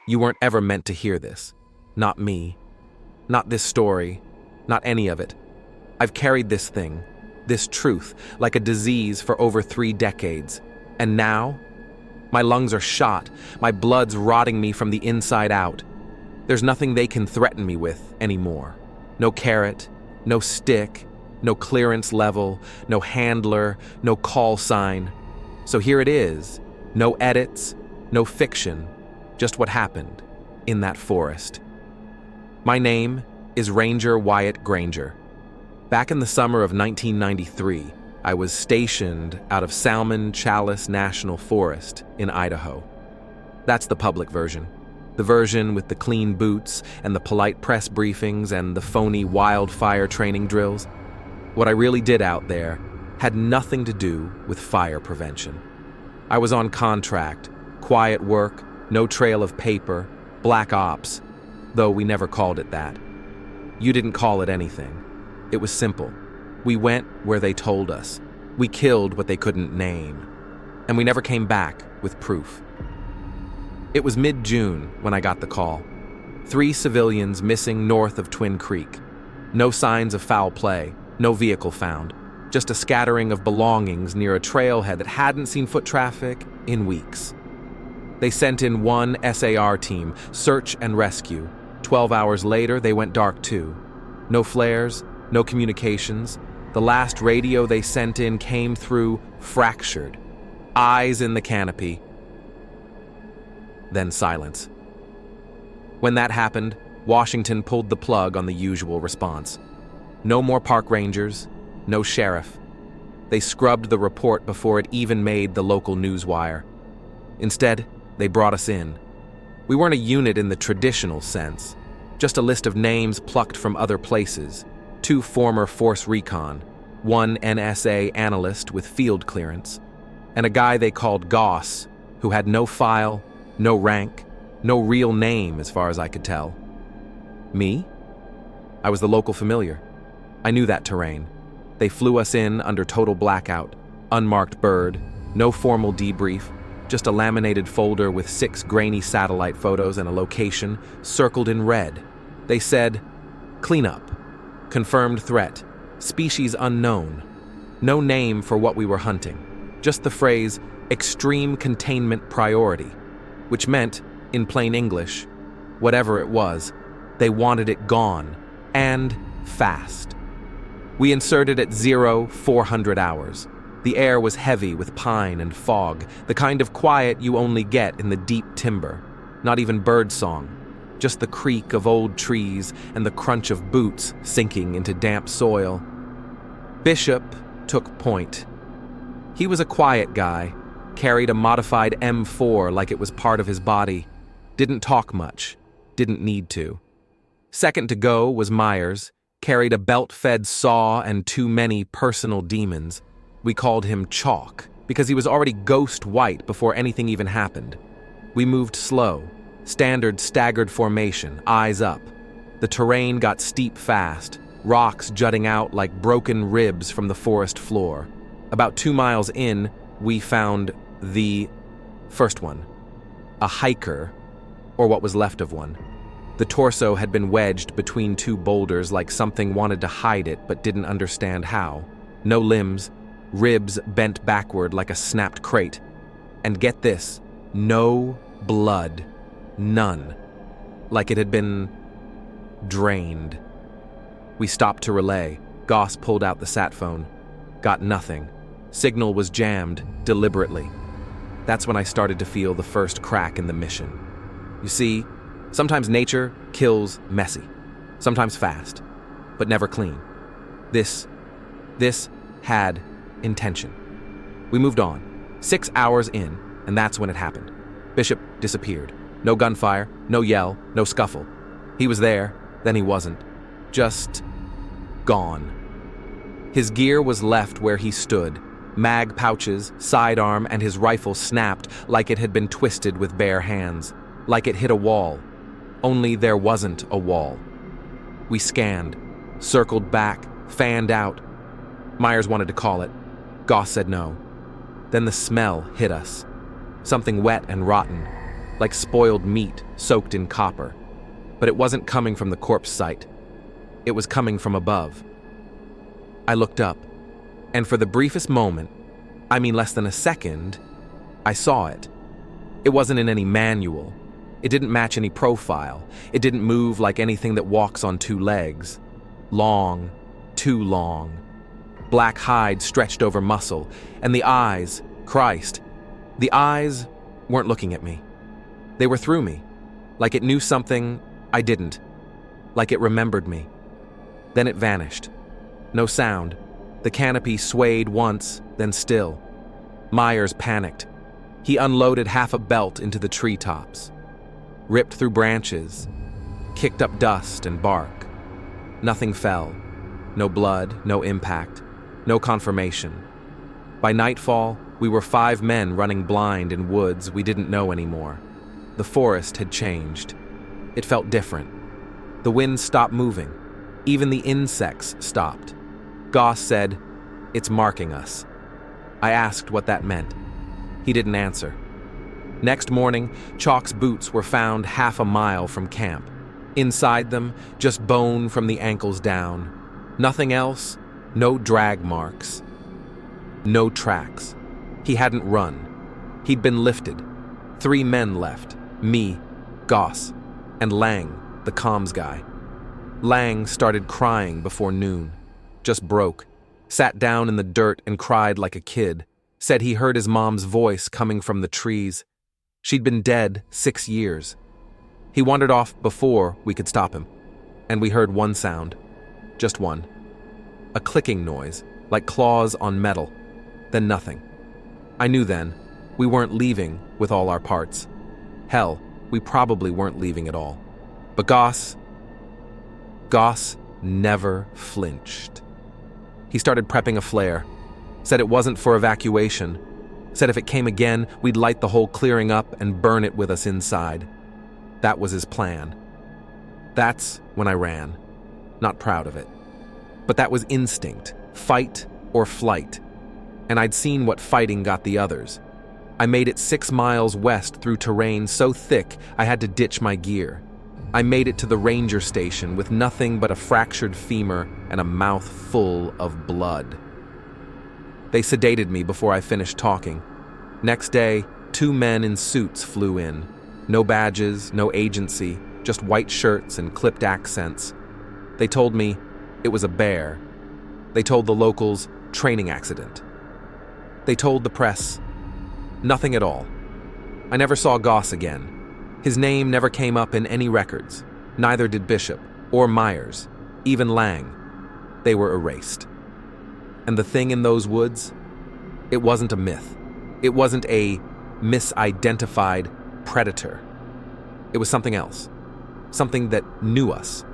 You weren't ever meant to hear this. Not me. Not this story. Not any of it. I've carried this thing, this truth, like a disease for over 3 decades. And now? My lungs are shot. My blood's rotting me from the inside out. There's nothing they can threaten me with anymore. No carrot, no stick, no clearance level, no handler, no call sign. So here it is. No edits, no fiction, just what happened in that forest. My name is Ranger Wyatt Granger. Back in the summer of 1993, I was stationed out of Salmon Chalice National Forest in Idaho. That's the public version. The version with the clean boots and the polite press briefings and the phony wildfire training drills. What I really did out there had nothing to do with fire prevention. I was on contract, quiet work, no trail of paper, black ops, though we never called it that. You didn't call it anything. It was simple. We went where they told us. We killed what they couldn't name. And we never came back with proof. It was mid-June when I got the call. 3 civilians missing north of Twin Creek. No signs of foul play, no vehicle found. Just a scattering of belongings near a trailhead that hadn't seen foot traffic in weeks. They sent in 1 SAR team, search and rescue. 12 hours later, they went dark too. No flares, no communications. The last radio they sent in came through fractured. Eyes in the canopy. Then silence. When that happened, Washington pulled the plug on the usual response. No more park rangers, no sheriff. They scrubbed the report before it even made the local newswire. Instead, they brought us in. We weren't a unit in the traditional sense, just a list of names plucked from other places. 2 former Force Recon, 1 NSA analyst with field clearance, and a guy they called Goss, who had no file, no rank, no real name as far as I could tell. Me? I was the local familiar. I knew that terrain. They flew us in under total blackout, unmarked bird, no formal debrief, just a laminated folder with 6 grainy satellite photos and a location circled in red. They said, cleanup, confirmed threat, species unknown. No name for what we were hunting, just the phrase extreme containment priority, which meant, in plain English, whatever it was, they wanted it gone, and fast. We inserted at 0400 hours. The air was heavy with pine and fog, the kind of quiet you only get in the deep timber. Not even bird song, just the creak of old trees and the crunch of boots sinking into damp soil. Bishop took point. He was a quiet guy, carried a modified M4 like it was part of his body, didn't talk much, didn't need to. Second to go was Myers, carried a belt-fed saw and too many personal demons. We called him Chalk, because he was already ghost white before anything even happened. We moved slow, standard staggered formation, eyes up. The terrain got steep fast, rocks jutting out like broken ribs from the forest floor. About 2 miles in, we found the first one. A hiker, or what was left of one. The torso had been wedged between 2 boulders like something wanted to hide it but didn't understand how. No limbs, ribs bent backward like a snapped crate. And get this, no blood. None. Like it had been drained. We stopped to relay. Goss pulled out the sat phone. Got nothing. Signal was jammed, deliberately. That's when I started to feel the first crack in the mission. You see, sometimes nature kills messy. Sometimes fast, but never clean. This had intention. We moved on. 6 hours in, and that's when it happened. Bishop disappeared. No gunfire, no yell, no scuffle. He was there, then he wasn't. Just gone. His gear was left where he stood. Mag pouches, sidearm, and his rifle snapped like it had been twisted with bare hands. Like it hit a wall. Only there wasn't a wall. We scanned, circled back, fanned out. Myers wanted to call it. Goss said no. Then the smell hit us. Something wet and rotten. like spoiled meat soaked in copper. But it wasn't coming from the corpse site. It was coming from above. I looked up, and for the briefest moment, I mean less than a second, I saw it. It wasn't in any manual. It didn't match any profile. It didn't move like anything that walks on two legs. Long, too long. Black hide stretched over muscle, and the eyes, Christ, the eyes weren't looking at me. They were through me, like it knew something I didn't, like it remembered me. Then it vanished. No sound. The canopy swayed once, then still. Myers panicked. He unloaded half a belt into the treetops, ripped through branches, kicked up dust and bark. Nothing fell. No blood, no impact, no confirmation. By nightfall, we were 5 men running blind in woods we didn't know anymore. The forest had changed. It felt different. The wind stopped moving. Even the insects stopped. Goss said, "It's marking us." I asked what that meant. He didn't answer. Next morning, Chalk's boots were found half a mile from camp. Inside them, just bone from the ankles down. Nothing else, no drag marks. No tracks. He hadn't run. He'd been lifted. 3 men left, me, Goss, and Lang, the comms guy. Lang started crying before noon. Just broke. Sat down in the dirt and cried like a kid. Said he heard his mom's voice coming from the trees. She'd been dead 6 years. He wandered off before we could stop him. And we heard one sound. Just one. A clicking noise, like claws on metal. Then nothing. I knew then, we weren't leaving with all our parts. Hell, we probably weren't leaving at all. But Goss never flinched. He started prepping a flare. Said it wasn't for evacuation. Said if it came again, we'd light the whole clearing up and burn it with us inside. That was his plan. That's when I ran. Not proud of it. But that was instinct, fight or flight. And I'd seen what fighting got the others. I made it 6 miles west through terrain so thick I had to ditch my gear. I made it to the ranger station with nothing but a fractured femur and a mouth full of blood. They sedated me before I finished talking. Next day, 2 men in suits flew in. No badges, no agency, just white shirts and clipped accents. They told me it was a bear. They told the locals training accident. They told the press nothing at all. I never saw Goss again. His name never came up in any records. Neither did Bishop or Myers, even Lang. They were erased. And the thing in those woods, it wasn't a myth. It wasn't a misidentified predator. It was something else. Something that knew us.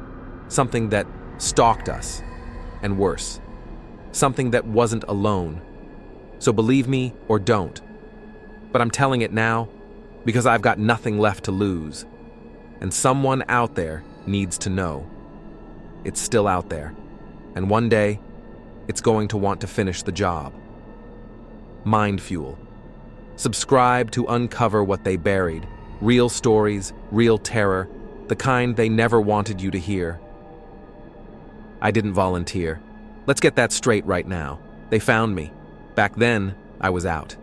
Something that stalked us. And worse. Something that wasn't alone. So believe me or don't. But I'm telling it now because I've got nothing left to lose. And someone out there needs to know. It's still out there. And one day, it's going to want to finish the job. MindFuel. Subscribe to uncover what they buried. Real stories, real terror, the kind they never wanted you to hear. I didn't volunteer. Let's get that straight right now. They found me. Back then, I was out.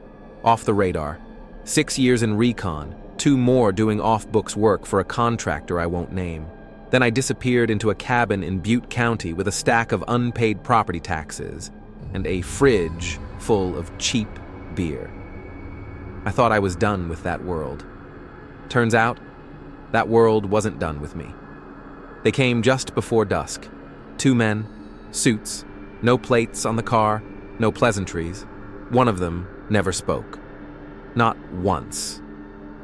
Off the radar. 6 years in recon, 2 more doing off-books work for a contractor I won't name. Then I disappeared into a cabin in Butte County with a stack of unpaid property taxes and a fridge full of cheap beer. I thought I was done with that world. Turns out, that world wasn't done with me. They came just before dusk. 2 men, suits, no plates on the car, no pleasantries. One of them never spoke. Not once.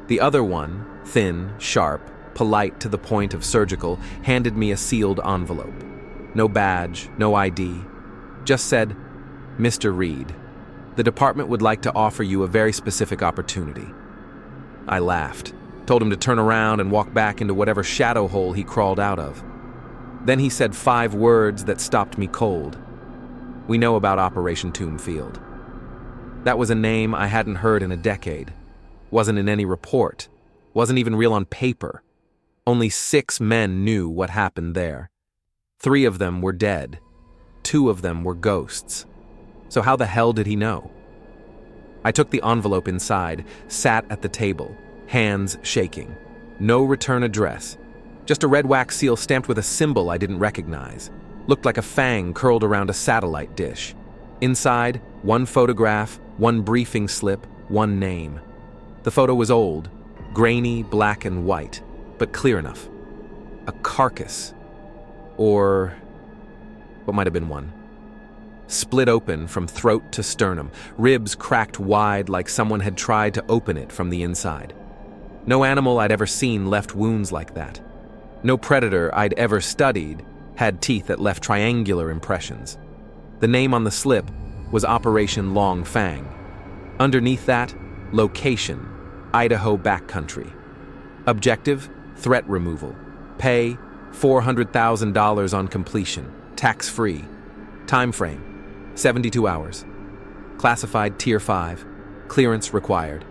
The other one, thin, sharp, polite to the point of surgical, handed me a sealed envelope. No badge, no ID. Just said, "Mr. Reed, the department would like to offer you a very specific opportunity." I laughed, told him to turn around and walk back into whatever shadow hole he crawled out of. Then he said 5 words that stopped me cold. "We know about Operation Tombfield." That was a name I hadn't heard in a decade. Wasn't in any report. Wasn't even real on paper. Only 6 men knew what happened there. 3 of them were dead. 2 of them were ghosts. So how the hell did he know? I took the envelope inside, sat at the table, hands shaking. No return address. Just a red wax seal stamped with a symbol I didn't recognize. Looked like a fang curled around a satellite dish. Inside, 1 photograph, 1 briefing slip, 1 name. The photo was old, grainy, black and white, but clear enough. A carcass. Or what might have been one. Split open from throat to sternum, ribs cracked wide like someone had tried to open it from the inside. No animal I'd ever seen left wounds like that. No predator I'd ever studied had teeth that left triangular impressions. The name on the slip was Operation Long Fang. Underneath that, location, Idaho backcountry. Objective, threat removal. Pay, $400,000 on completion, tax-free. Time frame, 72 hours. Classified Tier 5, clearance required.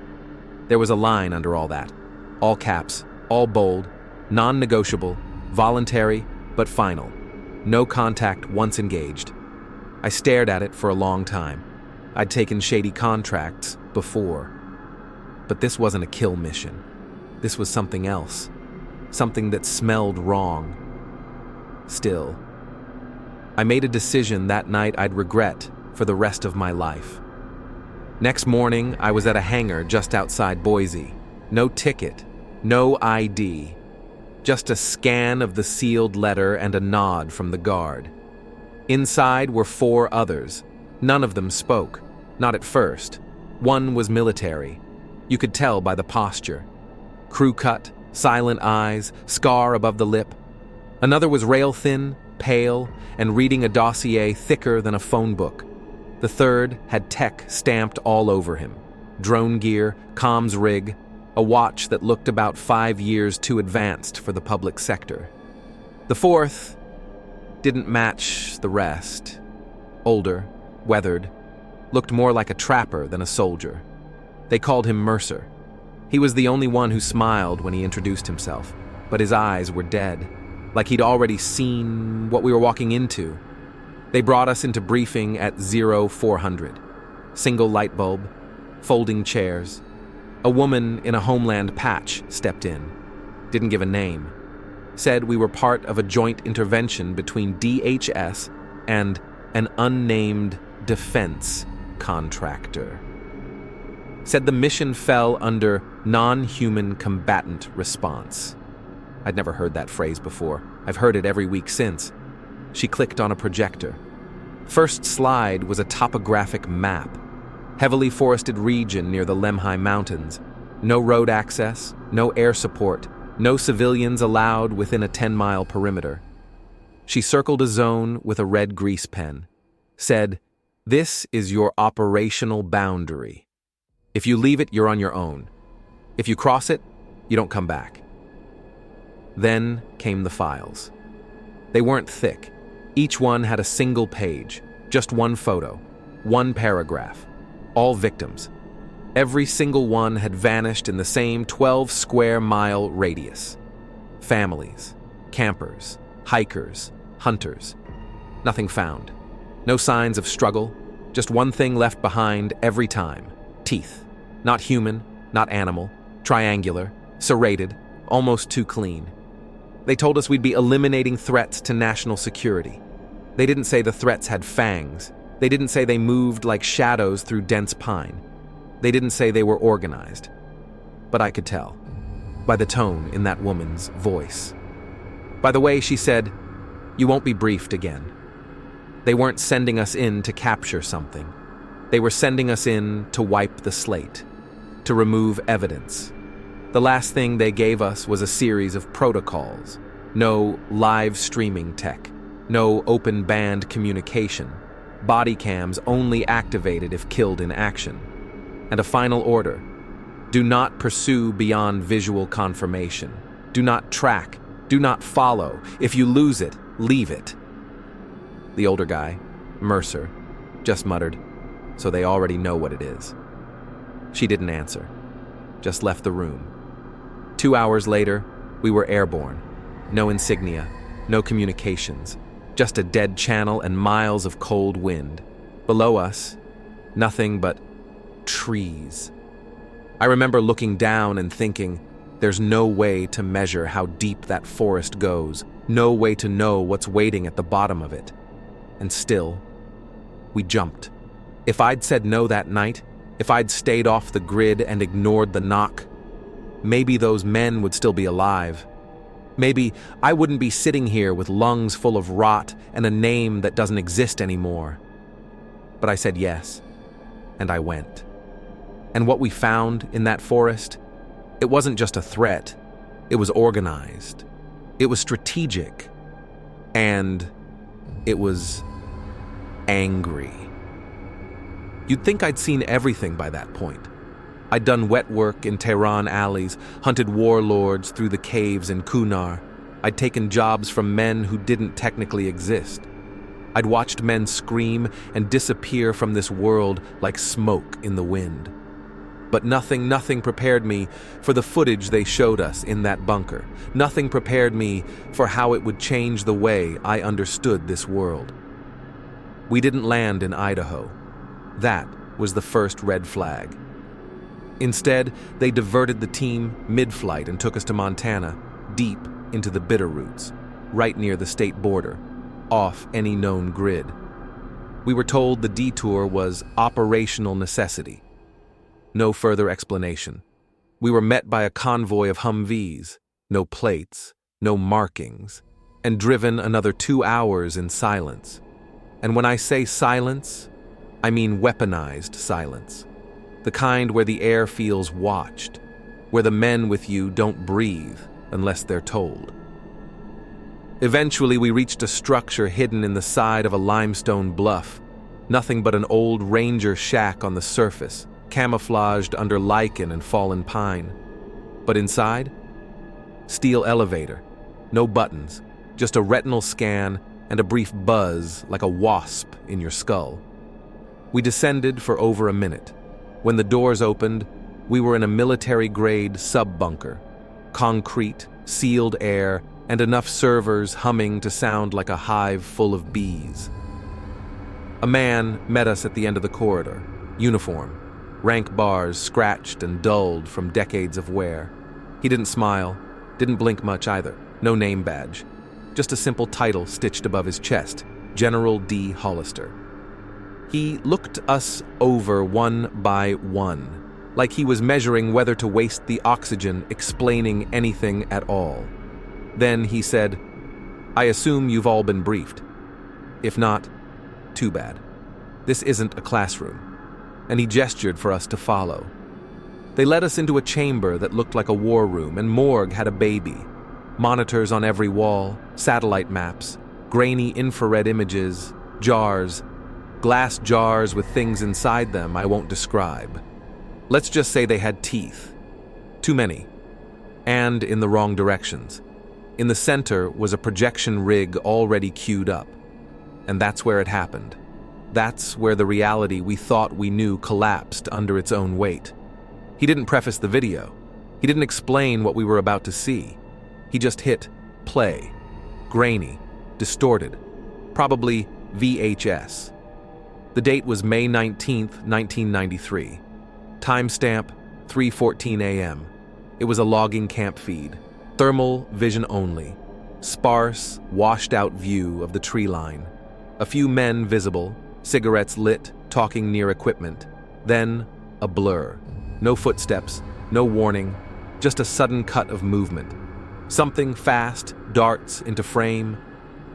There was a line under all that. All caps, all bold, non-negotiable, voluntary, but final. No contact once engaged. I stared at it for a long time. I'd taken shady contracts before. But this wasn't a kill mission. This was something else. Something that smelled wrong. Still, I made a decision that night I'd regret for the rest of my life. Next morning, I was at a hangar just outside Boise. No ticket, no ID. Just a scan of the sealed letter and a nod from the guard. Inside were 4 others. None of them spoke. Not at first. One was military. You could tell by the posture. Crew cut, silent eyes, scar above the lip. Another was rail-thin, pale, and reading a dossier thicker than a phone book. The third had tech stamped all over him. Drone gear, comms rig, a watch that looked about 5 years too advanced for the public sector. The fourth didn't match the rest. Older, weathered, looked more like a trapper than a soldier. They called him Mercer. He was the only one who smiled when he introduced himself, but his eyes were dead, like he'd already seen what we were walking into. They brought us into briefing at 0400. Single light bulb, folding chairs. A woman in a Homeland patch stepped in. Didn't give a name. Said we were part of a joint intervention between DHS and an unnamed defense contractor. Said the mission fell under non-human combatant response. I'd never heard that phrase before. I've heard it every week since. She clicked on a projector. First slide was a topographic map. Heavily forested region near the Lemhi Mountains. No road access, no air support, no civilians allowed within a 10-mile perimeter. She circled a zone with a red grease pen. Said, "This is your operational boundary. If you leave it, you're on your own. If you cross it, you don't come back." Then came the files. They weren't thick. Each one had a single page, just one photo, one paragraph. All victims. Every single one had vanished in the same 12-square-mile radius. Families, campers, hikers, hunters. Nothing found. No signs of struggle, just one thing left behind every time. Teeth. Not human, not animal, triangular, serrated, almost too clean. They told us we'd be eliminating threats to national security. They didn't say the threats had fangs. They didn't say they moved like shadows through dense pine. They didn't say they were organized. But I could tell, by the tone in that woman's voice. By the way she said, "You won't be briefed again." They weren't sending us in to capture something. They were sending us in to wipe the slate, to remove evidence. The last thing they gave us was a series of protocols. No live streaming tech, no open band communication, body cams only activated if killed in action, and a final order: do not pursue beyond visual confirmation. Do not track, do not follow. If you lose it, leave it. The older guy, Mercer, just muttered, "So they already know what it is." She didn't answer, just left the room. 2 hours later, we were airborne. No insignia, no communications, just a dead channel and miles of cold wind. Below us, nothing but trees. I remember looking down and thinking, there's no way to measure how deep that forest goes, no way to know what's waiting at the bottom of it. And still, we jumped. If I'd said no that night, if I'd stayed off the grid and ignored the knock, maybe those men would still be alive. Maybe I wouldn't be sitting here with lungs full of rot and a name that doesn't exist anymore. But I said yes, and I went. And what we found in that forest, it wasn't just a threat. It was organized. It was strategic. And it was angry. You'd think I'd seen everything by that point. I'd done wet work in Tehran alleys, hunted warlords through the caves in Kunar. I'd taken jobs from men who didn't technically exist. I'd watched men scream and disappear from this world like smoke in the wind. But nothing prepared me for the footage they showed us in that bunker. Nothing prepared me for how it would change the way I understood this world. We didn't land in Idaho. That was the first red flag. Instead, they diverted the team mid-flight and took us to Montana, deep into the Bitterroots, right near the state border, off any known grid. We were told the detour was operational necessity. No further explanation. We were met by a convoy of Humvees, no plates, no markings, and driven another 2 hours in silence. And when I say silence, I mean weaponized silence. The kind where the air feels watched, where the men with you don't breathe unless they're told. Eventually, we reached a structure hidden in the side of a limestone bluff, nothing but an old ranger shack on the surface, camouflaged under lichen and fallen pine. But inside, steel elevator, no buttons, just a retinal scan and a brief buzz like a wasp in your skull. We descended for over a minute. When the doors opened, we were in a military-grade sub-bunker. Concrete, sealed air, and enough servers humming to sound like a hive full of bees. A man met us at the end of the corridor, uniform, rank bars scratched and dulled from decades of wear. He didn't smile, didn't blink much either, no name badge. Just a simple title stitched above his chest, General D. Hollister. He looked us over one by one, like he was measuring whether to waste the oxygen explaining anything at all. Then he said, "I assume you've all been briefed. If not, too bad. This isn't a classroom." And he gestured for us to follow. They led us into a chamber that looked like a war room, and morgue had a baby. Monitors on every wall, satellite maps, grainy infrared images, jars, glass jars with things inside them I won't describe. Let's just say they had teeth. Too many. And in the wrong directions. In the center was a projection rig already queued up. And that's where it happened. That's where the reality we thought we knew collapsed under its own weight. He didn't preface the video. He didn't explain what we were about to see. He just hit play. Grainy, distorted, probably VHS. The date was May 19th, 1993. Timestamp 3:14 a.m. It was a logging camp feed. Thermal vision only. Sparse, washed-out view of the tree line. A few men visible, cigarettes lit, talking near equipment. Then, a blur. No footsteps, no warning, just a sudden cut of movement. Something fast darts into frame.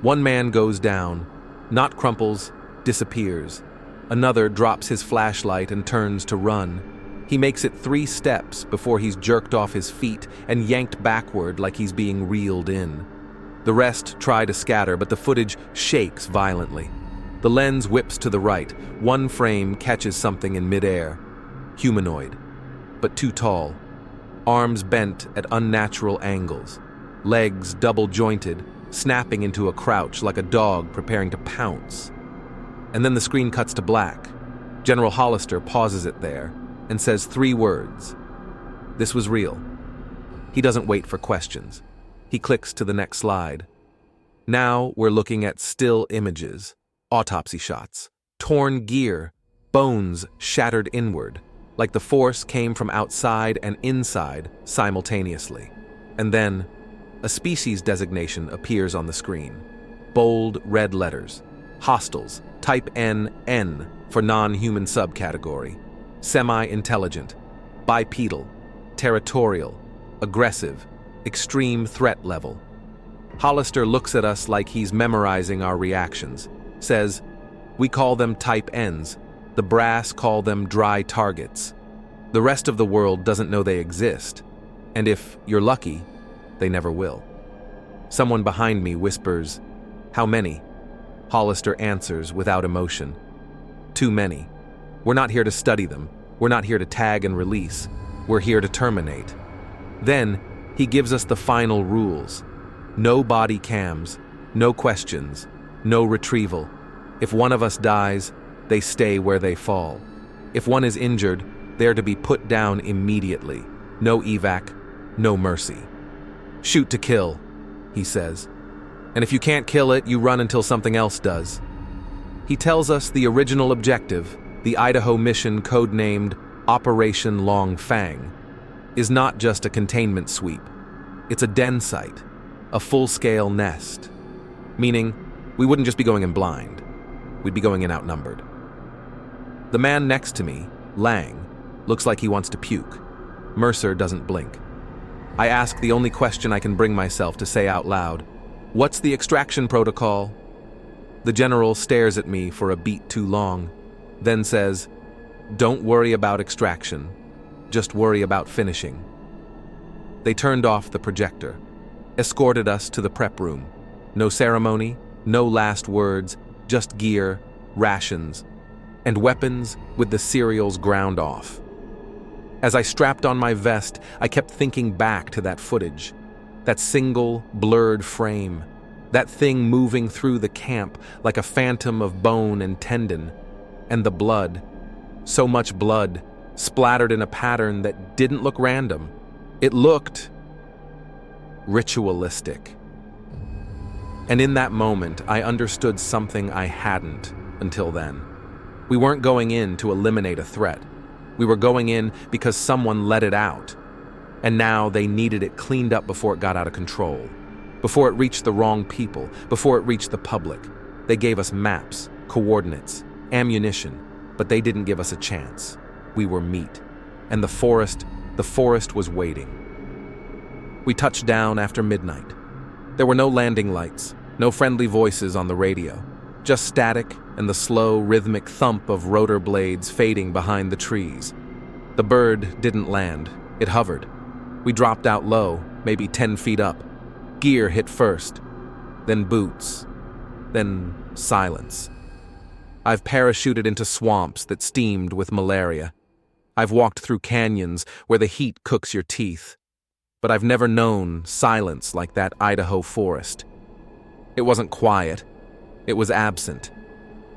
One man goes down, not crumples, disappears. Another drops his flashlight and turns to run. He makes it 3 steps before he's jerked off his feet and yanked backward like he's being reeled in. The rest try to scatter, but the footage shakes violently. The lens whips to the right. One frame catches something in midair. Humanoid, but too tall. Arms bent at unnatural angles. Legs double-jointed, snapping into a crouch like a dog preparing to pounce. And then the screen cuts to black. General Hollister pauses it there and says 3 words. This was real. He doesn't wait for questions. He clicks to the next slide. Now we're looking at still images, autopsy shots, torn gear, bones shattered inward, like the force came from outside and inside simultaneously. And then, a species designation appears on the screen. Bold red letters. Hostiles, type N for non-human subcategory. Semi-intelligent, bipedal, territorial, aggressive, extreme threat level. Hollister looks at us like he's memorizing our reactions. Says, "We call them type Ns. The brass call them dry targets. The rest of the world doesn't know they exist. And if you're lucky, they never will." Someone behind me whispers, "How many?" Hollister answers without emotion, "Too many. We're not here to study them. We're not here to tag and release. We're here to terminate." Then, he gives us the final rules. No body cams, no questions, no retrieval. If one of us dies, they stay where they fall. If one is injured, they're to be put down immediately. No evac, no mercy. "Shoot to kill," he says. "And if you can't kill it, you run until something else does." He tells us the original objective, the Idaho mission codenamed Operation Long Fang, is not just a containment sweep. It's a den site, a full-scale nest. Meaning, we wouldn't just be going in blind. We'd be going in outnumbered. The man next to me, Lang, looks like he wants to puke. Mercer doesn't blink. I ask the only question I can bring myself to say out loud. "What's the extraction protocol?" The general stares at me for a beat too long, then says, "Don't worry about extraction. Just worry about finishing." They turned off the projector, escorted us to the prep room. No ceremony, no last words, just gear, rations, and weapons with the cereals ground off. As I strapped on my vest, I kept thinking back to that footage, that single, blurred frame, that thing moving through the camp like a phantom of bone and tendon, and the blood, so much blood, splattered in a pattern that didn't look random. It looked ritualistic. And in that moment, I understood something I hadn't until then. We weren't going in to eliminate a threat. We were going in because someone let it out. And now they needed it cleaned up before it got out of control. Before it reached the wrong people. Before it reached the public. They gave us maps, coordinates, ammunition, but they didn't give us a chance. We were meat. And the forest was waiting. We touched down after midnight. There were no landing lights, no friendly voices on the radio, just static and the slow, rhythmic thump of rotor blades fading behind the trees. The bird didn't land. It hovered. We dropped out low, maybe 10 feet up. Gear hit first, then boots, then silence. I've parachuted into swamps that steamed with malaria. I've walked through canyons where the heat cooks your teeth. But I've never known silence like that Idaho forest. It wasn't quiet. It was absent.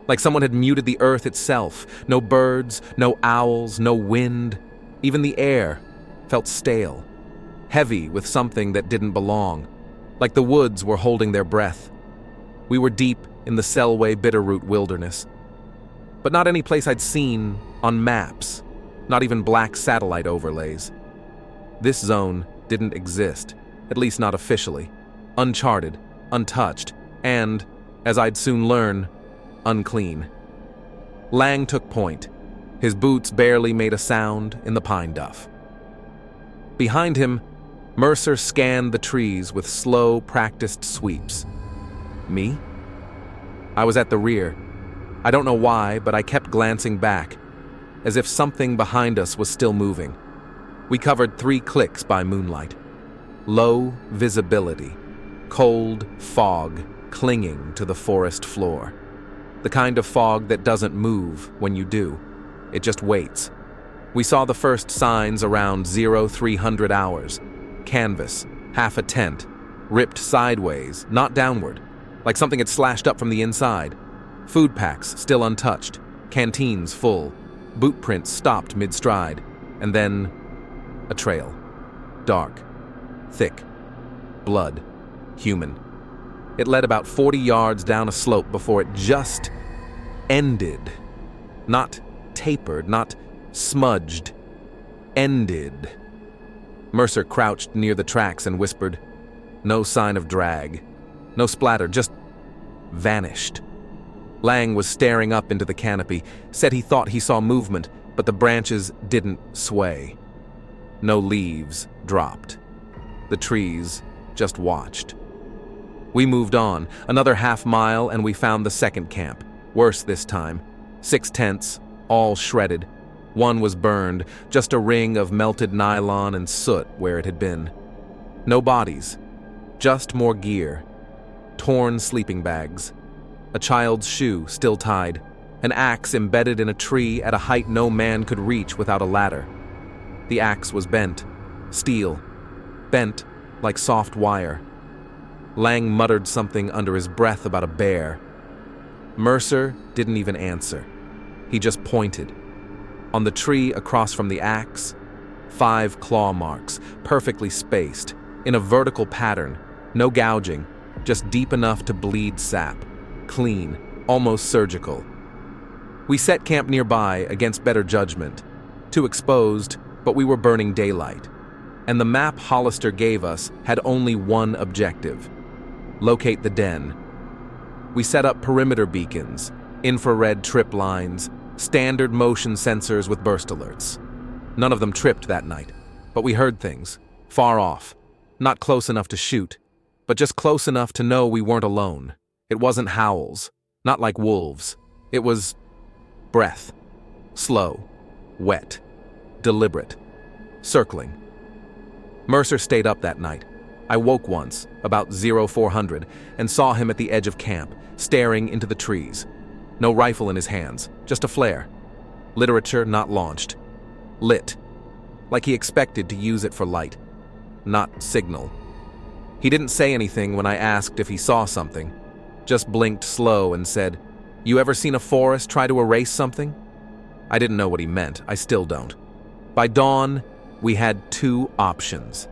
Like someone had muted the earth itself. No birds, no owls, no wind. Even the air felt stale, heavy with something that didn't belong. Like the woods were holding their breath. We were deep in the Selway Bitterroot wilderness. But not any place I'd seen on maps, not even black satellite overlays. This zone didn't exist, at least not officially. Uncharted, untouched, and, as I'd soon learn, unclean. Lang took point. His boots barely made a sound in the pine duff. Behind him, Mercer scanned the trees with slow, practiced sweeps. Me? I was at the rear. I don't know why, but I kept glancing back, as if something behind us was still moving. We covered 3 clicks by moonlight. Low visibility, cold fog clinging to the forest floor. The kind of fog that doesn't move when you do. It just waits. We saw the first signs around 0300 hours. Canvas, half a tent, ripped sideways, not downward, like something had slashed up from the inside. Food packs still untouched, canteens full, boot prints stopped mid-stride, and then a trail. Dark, Thick. Blood. Human. It led about 40 yards down a slope before it just ended. Not tapered, not smudged. Ended. Mercer crouched near the tracks and whispered, "No sign of drag. No splatter, just vanished." Lang was staring up into the canopy, said he thought he saw movement, but the branches didn't sway. No leaves dropped. The trees just watched. We moved on, another half-mile, and we found the second camp. Worse this time. 6 tents, all shredded. One was burned, just a ring of melted nylon and soot where it had been. No bodies, just more gear. Torn sleeping bags. A child's shoe still tied. An axe embedded in a tree at a height no man could reach without a ladder. The axe was bent. Steel. Bent like soft wire. Lang muttered something under his breath about a bear. Mercer didn't even answer. He just pointed. On the tree across from the axe, 5 claw marks, perfectly spaced, in a vertical pattern, no gouging, just deep enough to bleed sap. Clean, almost surgical. We set camp nearby against better judgment. Too exposed, but we were burning daylight. And the map Hollister gave us had only one objective: locate the den. We set up perimeter beacons, infrared trip lines, standard motion sensors with burst alerts. None of them tripped that night, but we heard things, far off. Not close enough to shoot, but just close enough to know we weren't alone. It wasn't howls, not like wolves. It was breath. Slow, wet, deliberate, circling. Mercer stayed up that night. I woke once, about 0400, and saw him at the edge of camp, staring into the trees. No rifle in his hands, just a flare. Literature not launched. Lit. Like he expected to use it for light, not signal. He didn't say anything when I asked if he saw something. Just blinked slow and said, "You ever seen a forest try to erase something?" I didn't know what he meant. I still don't. By dawn, we had 2 options.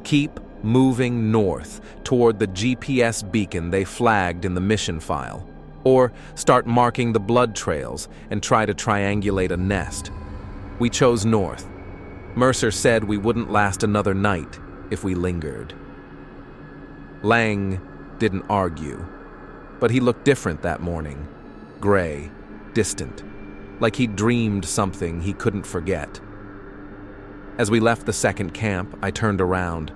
Keep moving north toward the GPS beacon they flagged in the mission file, or start marking the blood trails and try to triangulate a nest. We chose north. Mercer said we wouldn't last another night if we lingered. Lang didn't argue, but he looked different that morning. Gray, distant, like he'd dreamed something he couldn't forget. As we left the second camp, I turned around,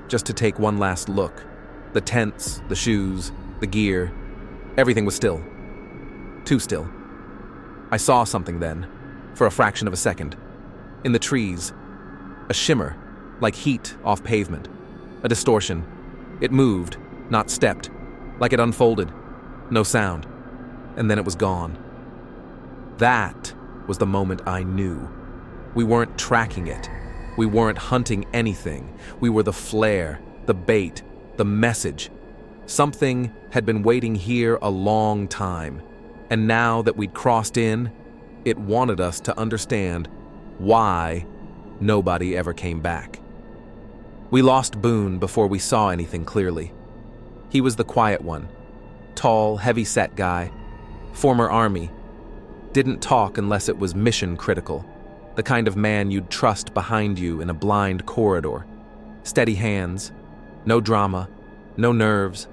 just to take one last look. The tents, the shoes, the gear, everything was still. Too still. I saw something then, for a fraction of a second. In the trees, a shimmer, like heat off pavement. A distortion. It moved, not stepped, like it unfolded. No sound. And then it was gone. That was the moment I knew. We weren't tracking it. We weren't hunting anything. We were the flare, the bait, the message. Something had been waiting here a long time, and now that we'd crossed in, it wanted us to understand why nobody ever came back. We lost Boone before we saw anything clearly. He was the quiet one. Tall, heavy-set guy. Former Army. Didn't talk unless it was mission critical. The kind of man you'd trust behind you in a blind corridor. Steady hands. No drama. No nerves.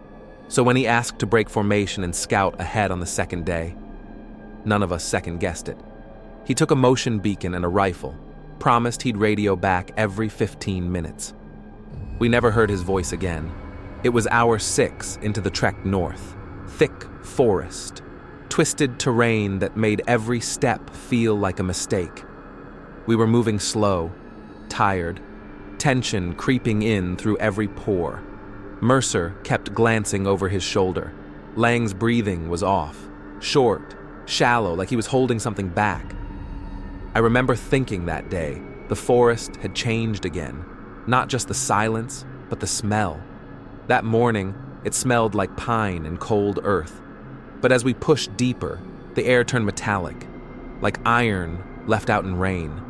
So when he asked to break formation and scout ahead on the second day, none of us second-guessed it. He took a motion beacon and a rifle. Promised he'd radio back every 15 minutes. We never heard his voice again. It was hour 6 into the trek north. Thick forest. Twisted terrain that made every step feel like a mistake. We were moving slow, tired, tension creeping in through every pore. Mercer kept glancing over his shoulder. Lang's breathing was off, short, shallow, like he was holding something back. I remember thinking that day, the forest had changed again. Not just the silence, but the smell. That morning, it smelled like pine and cold earth. But as we pushed deeper, the air turned metallic, like iron left out in rain,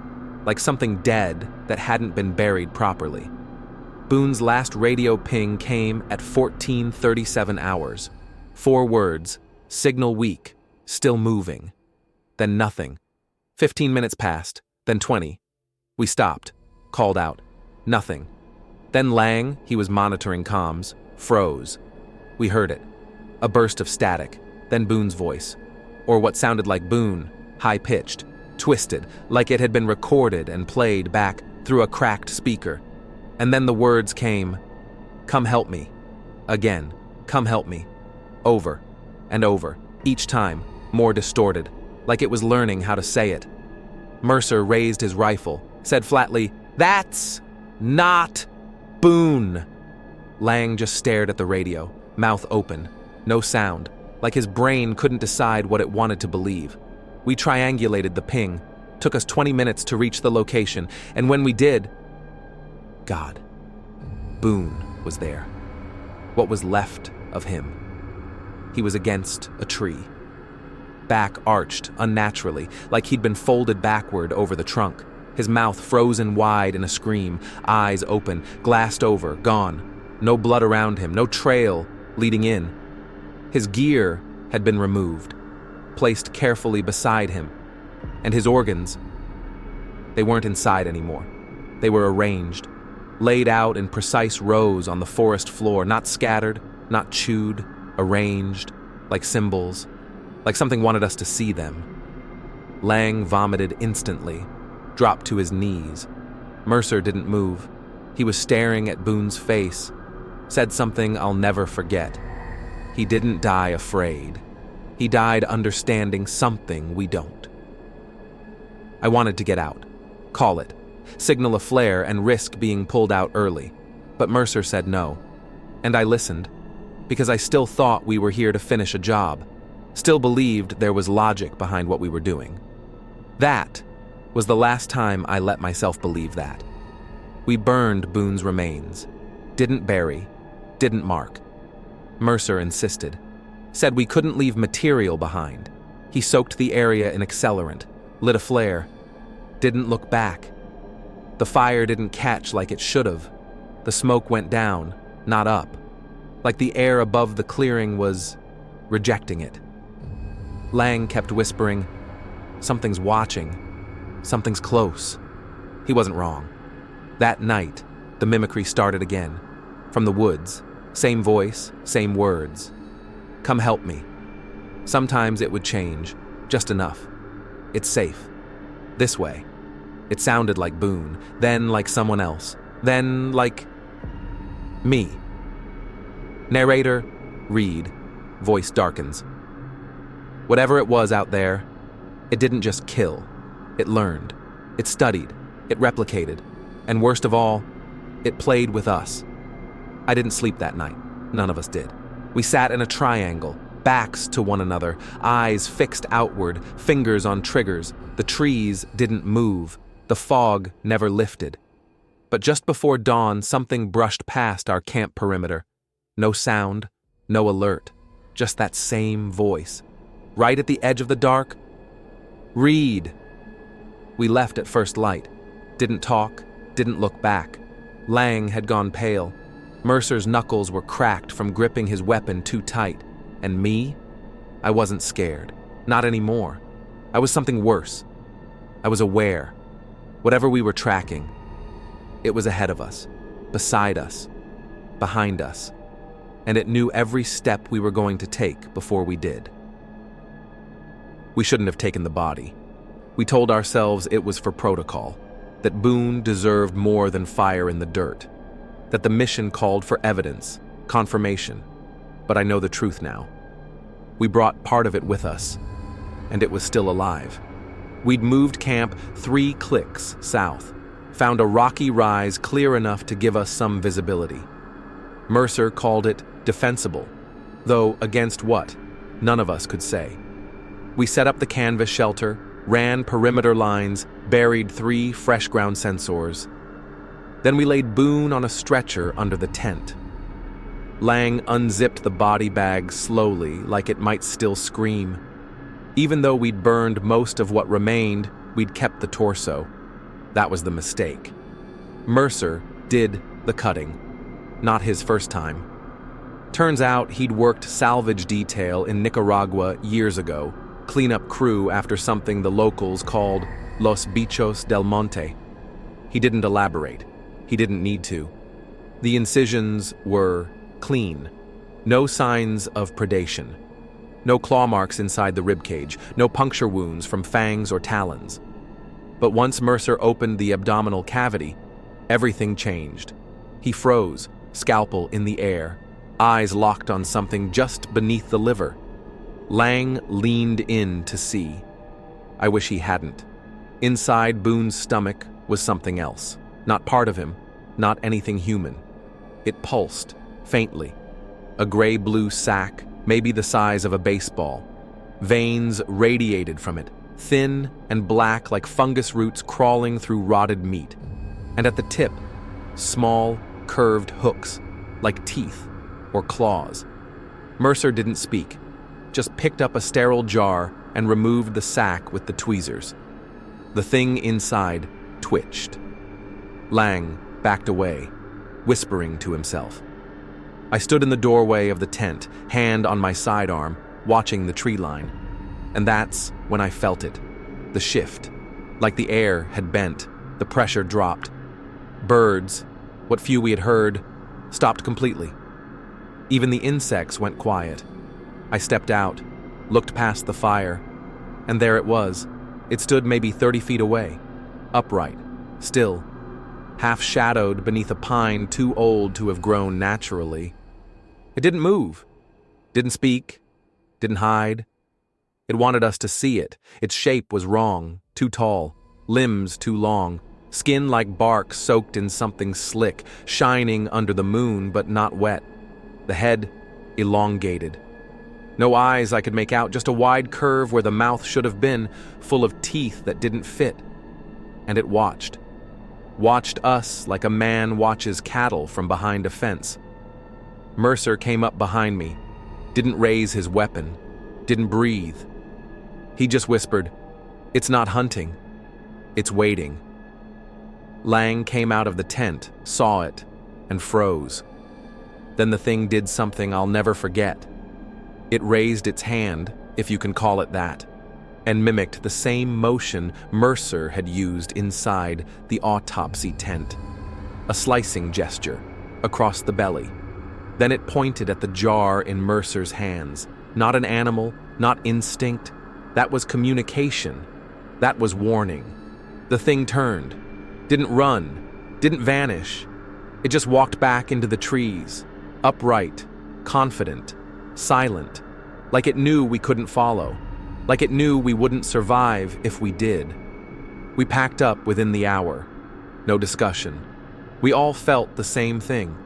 like something dead that hadn't been buried properly. Boone's last radio ping came at 14:37 hours. 4 words, signal weak, still moving. Then nothing. 15 minutes passed, then 20. We stopped, called out. Nothing. Then Lang, he was monitoring comms, froze. We heard it. A burst of static, then Boone's voice. Or what sounded like Boone, high-pitched, twisted, like it had been recorded and played back through a cracked speaker. And then the words came, "Come help me." Again, "Come help me." Over and over, each time, more distorted, like it was learning how to say it. Mercer raised his rifle, said flatly, "That's not Boone." Lang just stared at the radio, mouth open, no sound, like his brain couldn't decide what it wanted to believe. We triangulated the ping. Took us 20 minutes to reach the location, and when we did, God, Boone was there. What was left of him. He was against a tree. Back arched unnaturally, like he'd been folded backward over the trunk. His mouth frozen wide in a scream, eyes open, glassed over, gone. No blood around him, no trail leading in. His gear had been removed, placed carefully beside him, and his organs, they weren't inside anymore. They were arranged, laid out in precise rows on the forest floor, not scattered, not chewed, arranged, like symbols, like something wanted us to see them. Lang vomited instantly, dropped to his knees. Mercer didn't move. He was staring at Boone's face, said something I'll never forget. He didn't die afraid. He died understanding something we don't. I wanted to get out, call it, signal a flare and risk being pulled out early, but Mercer said no. And I listened, because I still thought we were here to finish a job, still believed there was logic behind what we were doing. That was the last time I let myself believe that. We burned Boone's remains, didn't bury, didn't mark. Mercer insisted, said we couldn't leave material behind. He soaked the area in accelerant, lit a flare, didn't look back. The fire didn't catch like it should have. The smoke went down, not up, like the air above the clearing was rejecting it. Lang kept whispering, "Something's watching. Something's close." He wasn't wrong. That night, the mimicry started again. From the woods, same voice, same words. "Come help me." Sometimes it would change, just enough. "It's safe. This way." It sounded like Boone, then like someone else, then like me. Narrator, read, voice darkens. Whatever it was out there, it didn't just kill. It learned, it studied, it replicated, and worst of all, it played with us. I didn't sleep that night. None of us did. We sat in a triangle, backs to one another, eyes fixed outward, fingers on triggers. The trees didn't move. The fog never lifted. But just before dawn, something brushed past our camp perimeter. No sound, no alert, just that same voice. Right at the edge of the dark, "Read." We left at first light. Didn't talk, didn't look back. Lang had gone pale. Mercer's knuckles were cracked from gripping his weapon too tight. And me? I wasn't scared. Not anymore. I was something worse. I was aware. Whatever we were tracking, it was ahead of us, beside us, behind us, and it knew every step we were going to take before we did. We shouldn't have taken the body. We told ourselves it was for protocol, that Boone deserved more than fire in the dirt, that the mission called for evidence, confirmation, but I know the truth now. We brought part of it with us, and it was still alive. We'd moved camp 3 clicks south, found a rocky rise clear enough to give us some visibility. Mercer called it defensible, though against what, none of us could say. We set up the canvas shelter, ran perimeter lines, buried 3 fresh ground sensors. Then we laid Boone on a stretcher under the tent. Lang unzipped the body bag slowly, like it might still scream. Even though we'd burned most of what remained, we'd kept the torso. That was the mistake. Mercer did the cutting. not his first time. Turns out he'd worked salvage detail in Nicaragua years ago, cleanup crew after something the locals called Los Bichos del Monte. He didn't elaborate. He didn't need to. The incisions were clean. No signs of predation. No claw marks inside the ribcage. No puncture wounds from fangs or talons. But once Mercer opened the abdominal cavity, everything changed. He froze, scalpel in the air, eyes locked on something just beneath the liver. Lang leaned in to see. I wish he hadn't. Inside Boone's stomach was something else. Not part of him, not anything human. It pulsed, faintly. A gray-blue sac, maybe the size of a baseball. Veins radiated from it, thin and black like fungus roots crawling through rotted meat. And at the tip, small, curved hooks, like teeth or claws. Mercer didn't speak, just picked up a sterile jar and removed the sac with the tweezers. The thing inside twitched. Lang backed away, whispering to himself. I stood in the doorway of the tent, hand on my sidearm, watching the tree line. And that's when I felt it. The shift. Like the air had bent, the pressure dropped. Birds, what few we had heard, stopped completely. Even the insects went quiet. I stepped out, looked past the fire, and there it was. It stood maybe 30 feet away, upright, still, half-shadowed beneath a pine too old to have grown naturally. It didn't move, didn't speak, didn't hide. It wanted us to see it. Its shape was wrong, too tall, limbs too long, skin like bark soaked in something slick, shining under the moon but not wet. The head elongated. No eyes I could make out, just a wide curve where the mouth should have been, full of teeth that didn't fit. And it watched. Watched us like a man watches cattle from behind a fence. Mercer came up behind me, didn't raise his weapon, didn't breathe. He just whispered, "It's not hunting, it's waiting." Lang came out of the tent, saw it, and froze. Then the thing did something I'll never forget. It raised its hand, if you can call it that, and mimicked the same motion Mercer had used inside the autopsy tent. A slicing gesture, across the belly. Then it pointed at the jar in Mercer's hands. Not an animal, not instinct. That was communication. That was warning. The thing turned. Didn't run. Didn't vanish. It just walked back into the trees. Upright, confident, silent. Like it knew we couldn't follow. Like it knew we wouldn't survive if we did. We packed up within the hour. No discussion. We all felt the same thing.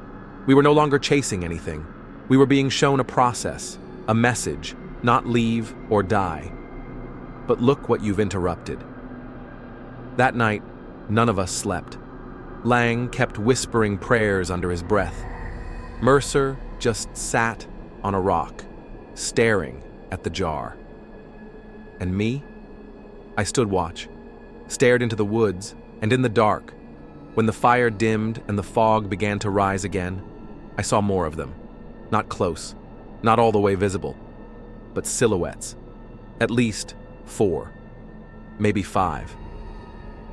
We were no longer chasing anything. We were being shown a process, a message, not leave or die. But look what you've interrupted. That night, none of us slept. Lang kept whispering prayers under his breath. Mercer just sat on a rock, staring at the jar. And me? I stood watch, stared into the woods, and in the dark, when the fire dimmed and the fog began to rise again, I saw more of them. Not close, not all the way visible, but silhouettes. At least 4, maybe 5.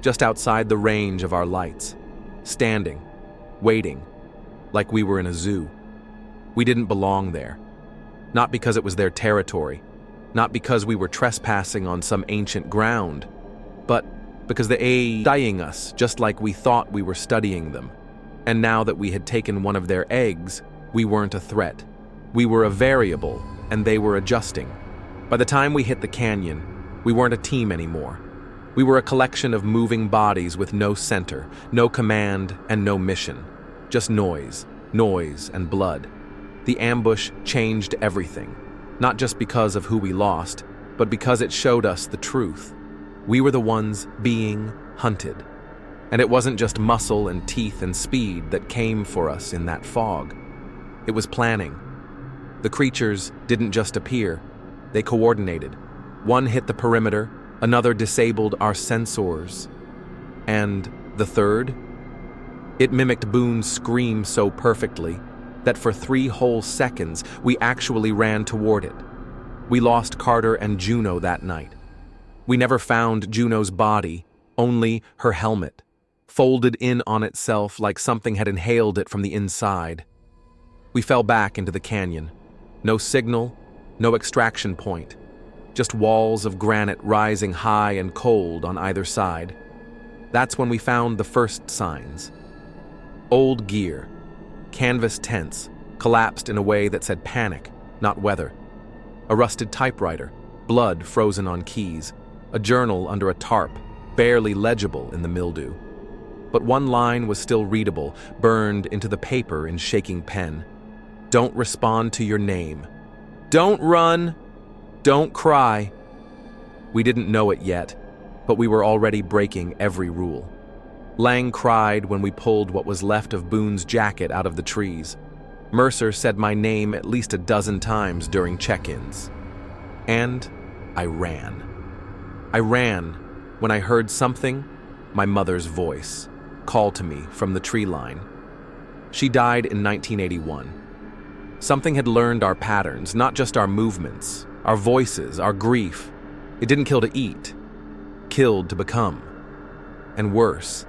Just outside the range of our lights, standing, waiting, like we were in a zoo. We didn't belong there. Not because it was their territory, not because we were trespassing on some ancient ground, but because they were studying us just like we thought we were studying them. And now that we had taken one of their eggs, we weren't a threat. We were a variable, and they were adjusting. By the time we hit the canyon, we weren't a team anymore. We were a collection of moving bodies with no center, no command, and no mission. Just noise and blood. The ambush changed everything, not just because of who we lost, but because it showed us the truth. We were the ones being hunted. And it wasn't just muscle and teeth and speed that came for us in that fog. It was planning. The creatures didn't just appear, they coordinated. One hit the perimeter, another disabled our sensors. And the third? It mimicked Boone's scream so perfectly that for 3 whole seconds we actually ran toward it. We lost Carter and Juno that night. We never found Juno's body, only her helmet, folded in on itself like something had inhaled it from the inside. We fell back into the canyon. No signal, no extraction point, just walls of granite rising high and cold on either side. That's when we found the first signs. Old gear, canvas tents, collapsed in a way that said panic, not weather. A rusted typewriter, blood frozen on keys, a journal under a tarp, barely legible in the mildew. But one line was still readable, burned into the paper in shaking pen. Don't respond to your name. Don't run. Don't cry. We didn't know it yet, but we were already breaking every rule. Lang cried when we pulled what was left of Boone's jacket out of the trees. Mercer said my name at least a dozen times during check-ins. And I ran. I ran when I heard something, my mother's voice, call to me from the tree line. She died in 1981. Something had learned our patterns, not just our movements, our voices, our grief. It didn't kill to eat, killed to become. And worse,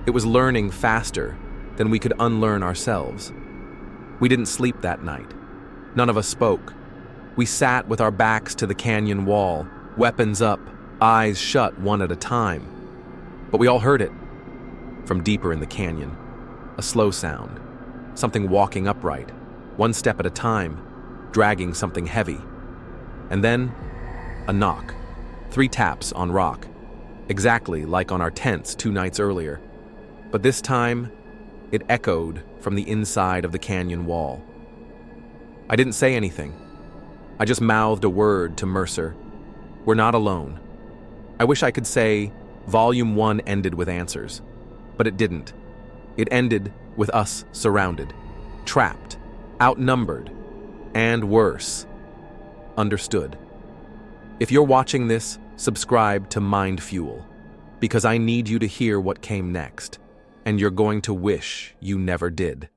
it was learning faster than we could unlearn ourselves. We didn't sleep that night. None of us spoke. We sat with our backs to the canyon wall, weapons up, eyes shut one at a time. But we all heard it. From deeper in the canyon, a slow sound, something walking upright, one step at a time, dragging something heavy. And then, a knock. 3 taps on rock, exactly like on our tents 2 nights earlier. But this time, it echoed from the inside of the canyon wall. I didn't say anything. I just mouthed a word to Mercer. We're not alone. I wish I could say, Volume 1 ended with answers. But it didn't. It ended with us surrounded, trapped, outnumbered, and worse. Understood. If you're watching this, subscribe to MindFuel, because I need you to hear what came next, and you're going to wish you never did.